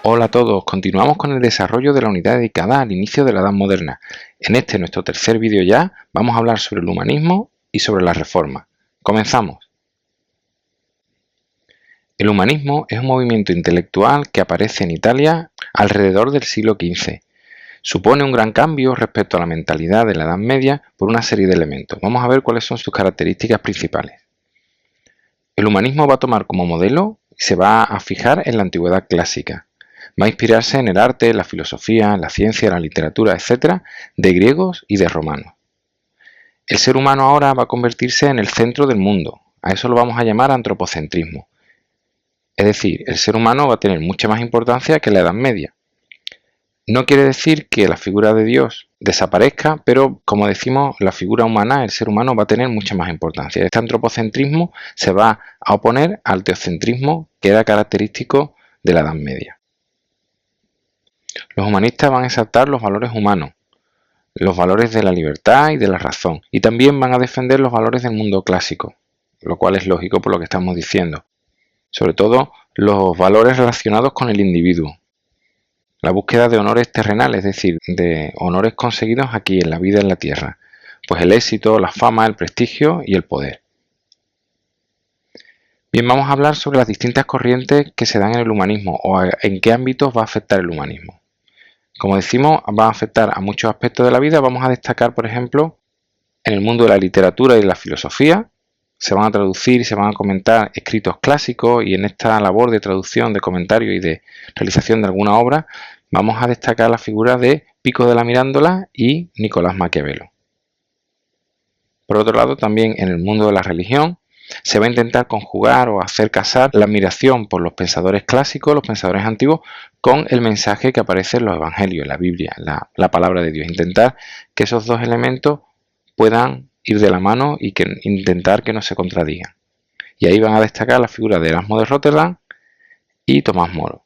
Hola a todos, continuamos con el desarrollo de la unidad dedicada al inicio de la Edad Moderna. En este nuestro tercer vídeo ya vamos a hablar sobre el humanismo y sobre la reforma. Comenzamos. El humanismo es un movimiento intelectual que aparece en Italia alrededor del siglo XV. Supone un gran cambio respecto a la mentalidad de la Edad Media por una serie de elementos. Vamos a ver cuáles son sus características principales. El humanismo va a tomar como modelo y se va a fijar en la antigüedad clásica. Va a inspirarse en el arte, la filosofía, la ciencia, la literatura, etc., de griegos y de romanos. El ser humano ahora va a convertirse en el centro del mundo. A eso lo vamos a llamar antropocentrismo. Es decir, el ser humano va a tener mucha más importancia que la Edad Media. No quiere decir que la figura de Dios desaparezca, pero como decimos, la figura humana, el ser humano, va a tener mucha más importancia. Este antropocentrismo se va a oponer al teocentrismo que era característico de la Edad Media. Los humanistas van a exaltar los valores humanos, los valores de la libertad y de la razón, y también van a defender los valores del mundo clásico, lo cual es lógico por lo que estamos diciendo. Sobre todo los valores relacionados con el individuo. La búsqueda de honores terrenales, es decir, de honores conseguidos aquí en la vida en la tierra, pues el éxito, la fama, el prestigio y el poder. Bien, vamos a hablar sobre las distintas corrientes que se dan en el humanismo o en qué ámbitos va a afectar el humanismo. Como decimos, va a afectar a muchos aspectos de la vida. Vamos a destacar, por ejemplo, en el mundo de la literatura y de la filosofía. Se van a traducir y se van a comentar escritos clásicos, y en esta labor de traducción, de comentario y de realización de alguna obra, vamos a destacar la figura de Pico de la Mirandola y Nicolás Maquiavelo. Por otro lado, también en el mundo de la religión, se va a intentar conjugar o hacer casar la admiración por los pensadores clásicos, los pensadores antiguos, con el mensaje que aparece en los evangelios, en la Biblia, la palabra de Dios. Intentar que esos dos elementos puedan ir de la mano y intentar que no se contradigan. Y ahí van a destacar la figura de Erasmo de Rotterdam y Tomás Moro.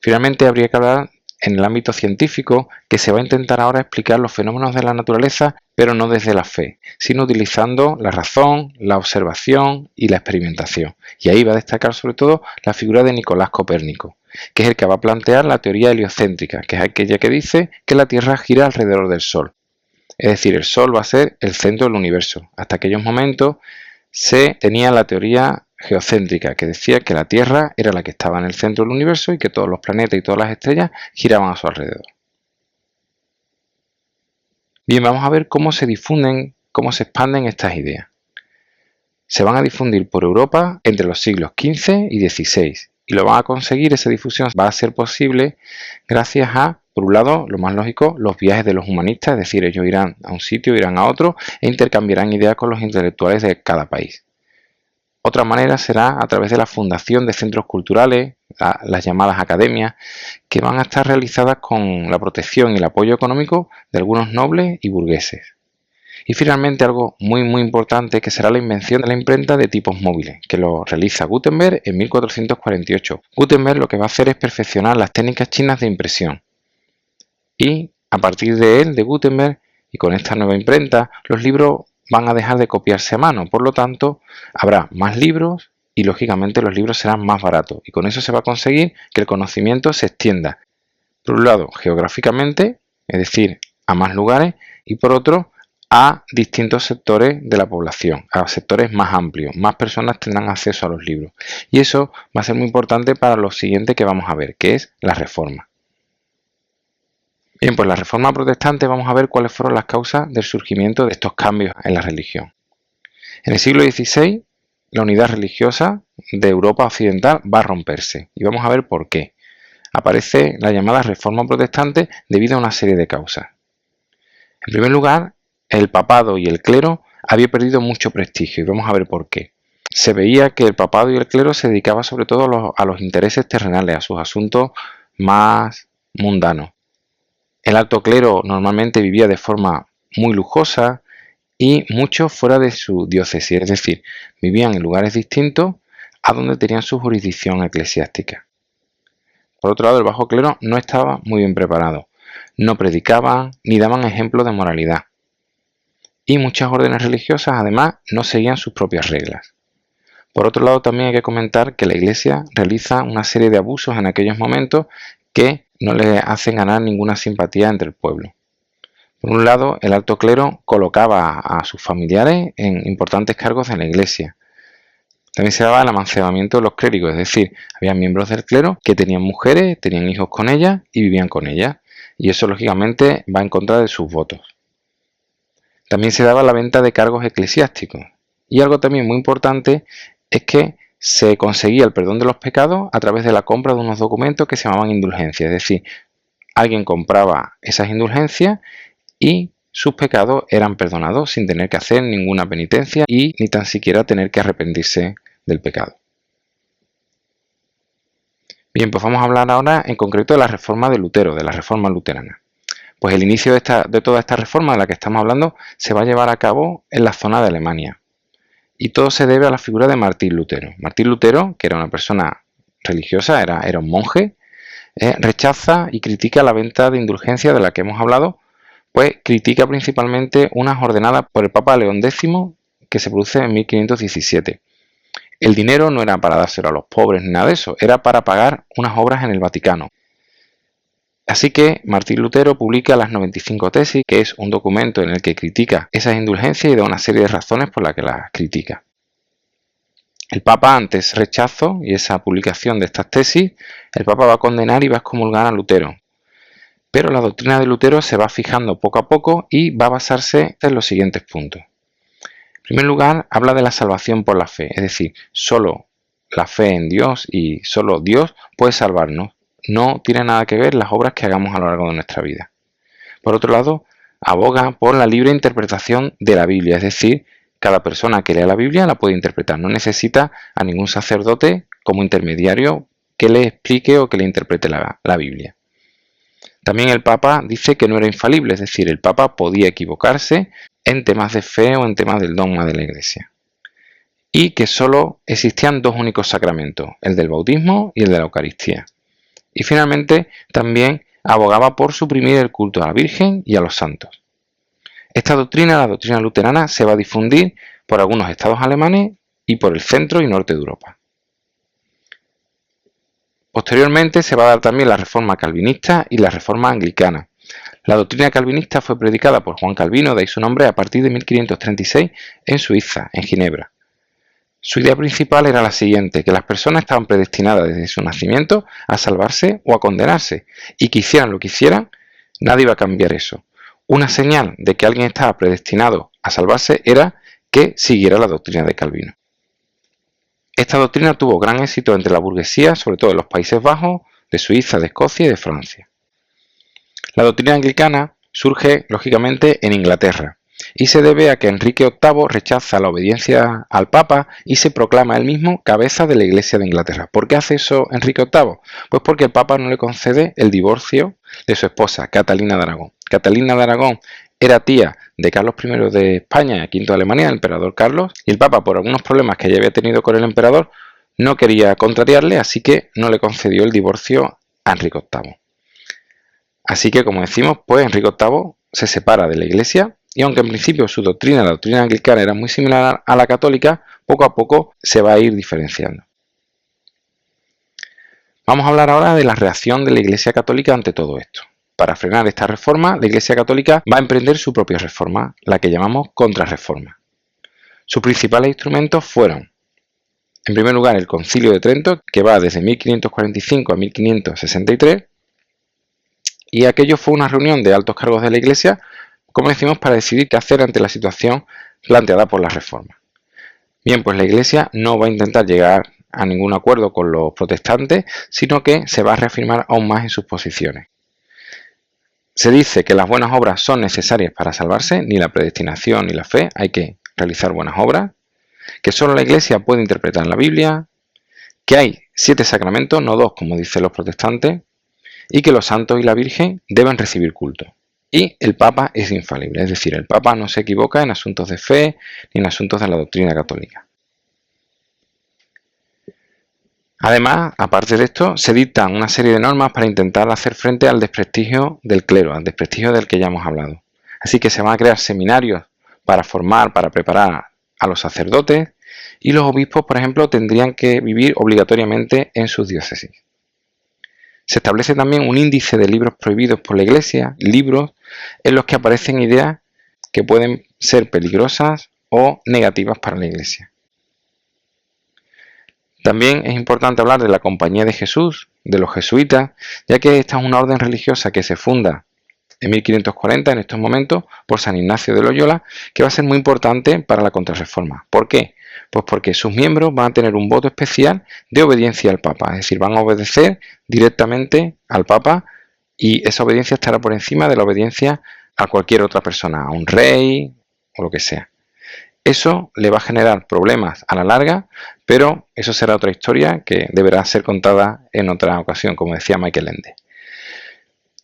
Finalmente habría que hablar en el ámbito científico, que se va a intentar ahora explicar los fenómenos de la naturaleza, pero no desde la fe, sino utilizando la razón, la observación y la experimentación. Y ahí va a destacar sobre todo la figura de Nicolás Copérnico, que es el que va a plantear la teoría heliocéntrica, que es aquella que dice que la Tierra gira alrededor del Sol. Es decir, el Sol va a ser el centro del universo. Hasta aquellos momentos se tenía la teoría geocéntrica, que decía que la Tierra era la que estaba en el centro del universo y que todos los planetas y todas las estrellas giraban a su alrededor. Bien, vamos a ver cómo se difunden, cómo se expanden estas ideas. Se van a difundir por Europa entre los siglos XV y XVI, y lo van a conseguir, esa difusión va a ser posible gracias a, por un lado, lo más lógico, los viajes de los humanistas, es decir, ellos irán a un sitio, irán a otro e intercambiarán ideas con los intelectuales de cada país. Otra manera será a través de la fundación de centros culturales, las llamadas academias, que van a estar realizadas con la protección y el apoyo económico de algunos nobles y burgueses. Y finalmente algo muy importante, que será la invención de la imprenta de tipos móviles, que lo realiza Gutenberg en 1448. Gutenberg lo que va a hacer es perfeccionar las técnicas chinas de impresión. Y a partir de él, de Gutenberg, y con esta nueva imprenta, los libros van a dejar de copiarse a mano. Por lo tanto, habrá más libros y lógicamente los libros serán más baratos. Y con eso se va a conseguir que el conocimiento se extienda, por un lado geográficamente, es decir, a más lugares, y por otro a distintos sectores de la población, a sectores más amplios. Más personas tendrán acceso a los libros. Y eso va a ser muy importante para lo siguiente que vamos a ver, que es la reforma. Bien, pues la reforma protestante, vamos a ver cuáles fueron las causas del surgimiento de estos cambios en la religión. En el siglo XVI, la unidad religiosa de Europa occidental va a romperse, y vamos a ver por qué. Aparece la llamada reforma protestante debido a una serie de causas. En primer lugar, el papado y el clero había perdido mucho prestigio, y vamos a ver por qué. Se veía que el papado y el clero se dedicaban sobre todo a los intereses terrenales, a sus asuntos más mundanos. El alto clero normalmente vivía de forma muy lujosa y muchos fuera de su diócesis, es decir, vivían en lugares distintos a donde tenían su jurisdicción eclesiástica. Por otro lado, el bajo clero no estaba muy bien preparado, no predicaban ni daban ejemplo de moralidad. Y muchas órdenes religiosas además no seguían sus propias reglas. Por otro lado, también hay que comentar que la Iglesia realiza una serie de abusos en aquellos momentos que no le hacen ganar ninguna simpatía entre el pueblo. Por un lado, el alto clero colocaba a sus familiares en importantes cargos en la Iglesia. También se daba el amancebamiento de los clérigos, es decir, había miembros del clero que tenían mujeres, tenían hijos con ellas y vivían con ellas, y eso lógicamente va en contra de sus votos. También se daba la venta de cargos eclesiásticos, y algo también muy importante es que se conseguía el perdón de los pecados a través de la compra de unos documentos que se llamaban indulgencias, es decir, alguien compraba esas indulgencias y sus pecados eran perdonados sin tener que hacer ninguna penitencia y ni tan siquiera tener que arrepentirse del pecado. Bien, pues vamos a hablar ahora en concreto de la reforma de Lutero, de la reforma luterana. Pues el inicio de toda esta reforma de la que estamos hablando se va a llevar a cabo en la zona de Alemania. Y todo se debe a la figura de Martín Lutero. Martín Lutero, que era una persona religiosa, era un monje, rechaza y critica la venta de indulgencias de la que hemos hablado, pues critica principalmente unas ordenadas por el Papa León X que se produce en 1517. El dinero no era para dárselo a los pobres ni nada de eso, era para pagar unas obras en el Vaticano. Así que Martín Lutero publica las 95 tesis, que es un documento en el que critica esas indulgencias y da una serie de razones por las que las critica. El Papa, ante ese rechazo y esa publicación de estas tesis, el Papa va a condenar y va a excomulgar a Lutero. Pero la doctrina de Lutero se va fijando poco a poco y va a basarse en los siguientes puntos. En primer lugar, habla de la salvación por la fe, es decir, solo la fe en Dios y solo Dios puede salvarnos. No tiene nada que ver las obras que hagamos a lo largo de nuestra vida. Por otro lado, aboga por la libre interpretación de la Biblia, es decir, cada persona que lea la Biblia la puede interpretar, no necesita a ningún sacerdote como intermediario que le explique o que le interprete la Biblia. También el Papa dice que no era infalible, es decir, el Papa podía equivocarse en temas de fe o en temas del dogma de la Iglesia. Y que solo existían dos únicos sacramentos, el del bautismo y el de la Eucaristía. Y finalmente también abogaba por suprimir el culto a la Virgen y a los santos. Esta doctrina, la doctrina luterana, se va a difundir por algunos estados alemanes y por el centro y norte de Europa. Posteriormente se va a dar también la reforma calvinista y la reforma anglicana. La doctrina calvinista fue predicada por Juan Calvino, de ahí su nombre, a partir de 1536 en Suiza, en Ginebra. Su idea principal era la siguiente, que las personas estaban predestinadas desde su nacimiento a salvarse o a condenarse, y que hicieran lo que hicieran, nadie iba a cambiar eso. Una señal de que alguien estaba predestinado a salvarse era que siguiera la doctrina de Calvino. Esta doctrina tuvo gran éxito entre la burguesía, sobre todo en los Países Bajos, de Suiza, de Escocia y de Francia. La doctrina anglicana surge, lógicamente, en Inglaterra, y se debe a que Enrique VIII rechaza la obediencia al Papa y se proclama él mismo cabeza de la Iglesia de Inglaterra. ¿Por qué hace eso Enrique VIII? Pues porque el Papa no le concede el divorcio de su esposa, Catalina de Aragón. Catalina de Aragón era tía de Carlos I de España y V de Alemania, el emperador Carlos, y el Papa, por algunos problemas que ya había tenido con el emperador, no quería contrariarle, así que no le concedió el divorcio a Enrique VIII. Así que, como decimos, pues Enrique VIII se separa de la Iglesia y aunque en principio su doctrina, la doctrina anglicana, era muy similar a la católica, poco a poco se va a ir diferenciando. Vamos a hablar ahora de la reacción de la Iglesia católica ante todo esto. Para frenar esta reforma, la Iglesia católica va a emprender su propia reforma, la que llamamos contrarreforma. Sus principales instrumentos fueron, en primer lugar, el Concilio de Trento, que va desde 1545 a 1563, y aquello fue una reunión de altos cargos de la Iglesia, como decimos, para decidir qué hacer ante la situación planteada por la reforma. Bien, pues la Iglesia no va a intentar llegar a ningún acuerdo con los protestantes, sino que se va a reafirmar aún más en sus posiciones. Se dice que las buenas obras son necesarias para salvarse, ni la predestinación ni la fe, hay que realizar buenas obras, que solo la Iglesia puede interpretar la Biblia, que hay 7 sacramentos, no 2 como dicen los protestantes, y que los santos y la Virgen deben recibir culto. Y el Papa es infalible, es decir, el Papa no se equivoca en asuntos de fe ni en asuntos de la doctrina católica. Además, aparte de esto, se dictan una serie de normas para intentar hacer frente al desprestigio del clero, al desprestigio del que ya hemos hablado. Así que se van a crear seminarios para formar, para preparar a los sacerdotes, y los obispos, por ejemplo, tendrían que vivir obligatoriamente en sus diócesis. Se establece también un índice de libros prohibidos por la Iglesia, libros en los que aparecen ideas que pueden ser peligrosas o negativas para la Iglesia. También es importante hablar de la Compañía de Jesús, de los jesuitas, ya que esta es una orden religiosa que se funda en 1540, en estos momentos, por San Ignacio de Loyola, que va a ser muy importante para la Contrarreforma. ¿Por qué? Pues porque sus miembros van a tener un voto especial de obediencia al Papa, es decir, van a obedecer directamente al Papa y esa obediencia estará por encima de la obediencia a cualquier otra persona, a un rey o lo que sea. Eso le va a generar problemas a la larga, pero eso será otra historia que deberá ser contada en otra ocasión, como decía Michael Ende.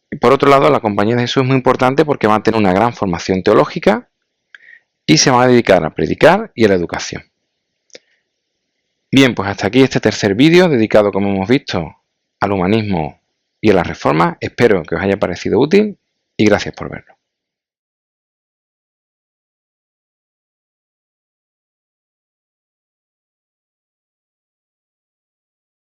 Y por otro lado, la Compañía de Jesús es muy importante porque va a tener una gran formación teológica y se va a dedicar a predicar y a la educación. Bien, pues hasta aquí este tercer vídeo dedicado, como hemos visto, al humanismo y a la reforma. Espero que os haya parecido útil y gracias por verlo.